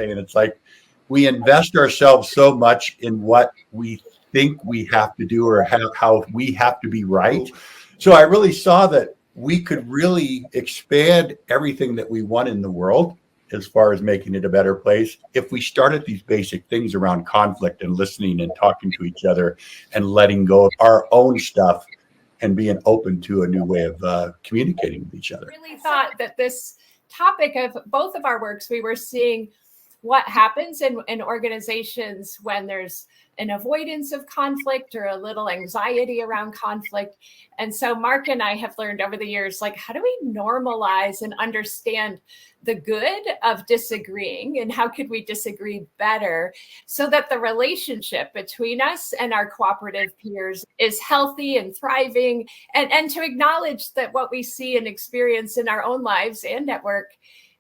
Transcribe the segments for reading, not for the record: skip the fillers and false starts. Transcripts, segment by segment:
saying. It's like we invest ourselves so much in what we think we have to do or how we have to be right. So I really saw that we could really expand everything that we want in the world as far as making it a better place if we start at these basic things around conflict and listening and talking to each other and letting go of our own stuff and being open to a new way of communicating with each other. I really thought that this topic of both of our works, we were seeing what happens in organizations when there's an avoidance of conflict or a little anxiety around conflict. And so Mark and I have learned over the years, like, how do we normalize and understand the good of disagreeing, and how could we disagree better so that the relationship between us and our cooperative peers is healthy and thriving, and to acknowledge that what we see and experience in our own lives and at work,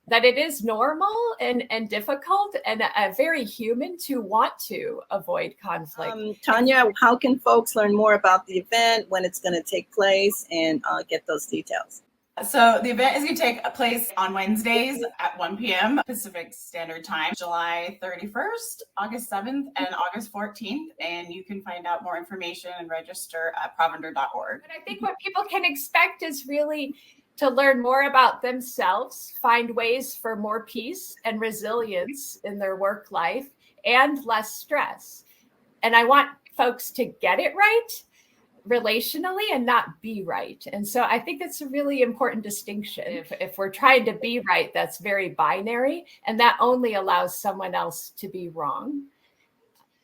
that it is normal and difficult and very human to want to avoid conflict. Tanya, how can folks learn more about the event, when it's going to take place, and get those details? So the event is going to take place on Wednesdays at 1 p.m. Pacific Standard Time, July 31st, August 7th, and August 14th. And you can find out more information and register at provender.org. But I think what people can expect is really to learn more about themselves, find ways for more peace and resilience in their work life and less stress. And I want folks to get it right relationally and not be right. And so I think that's a really important distinction. If we're trying to be right, that's very binary, and that only allows someone else to be wrong.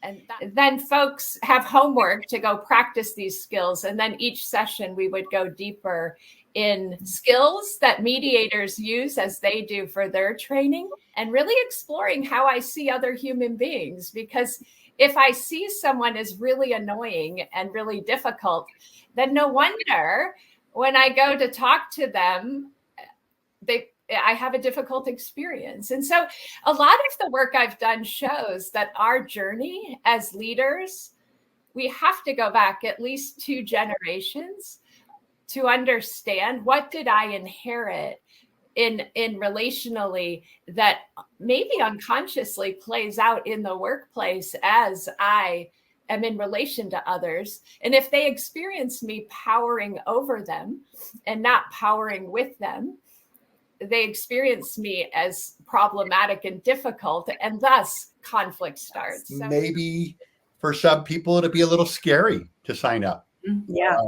And then folks have homework to go practice these skills. And then each session we would go deeper in skills that mediators use as they do for their training, and really exploring how I see other human beings. Because if I see someone as really annoying and really difficult, then no wonder when I go to talk to them, I have a difficult experience. And so a lot of the work I've done shows that our journey as leaders, we have to go back at least 2 generations to understand, what did I inherit in relationally that maybe unconsciously plays out in the workplace as I am in relation to others. And if they experience me powering over them and not powering with them, they experience me as problematic and difficult, and thus conflict starts. So maybe for some people it'll be a little scary to sign up. Yeah.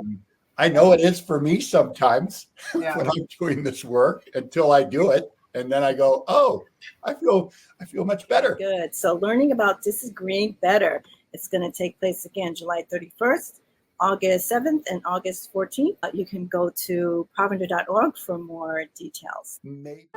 I know it is for me sometimes when I'm doing this work, until I do it. And then I go, oh, I feel much better. Good. So learning about disagreeing better, it's going to take place again July 31st, August 7th, and August 14th. You can go to provender.org for more details. Maybe.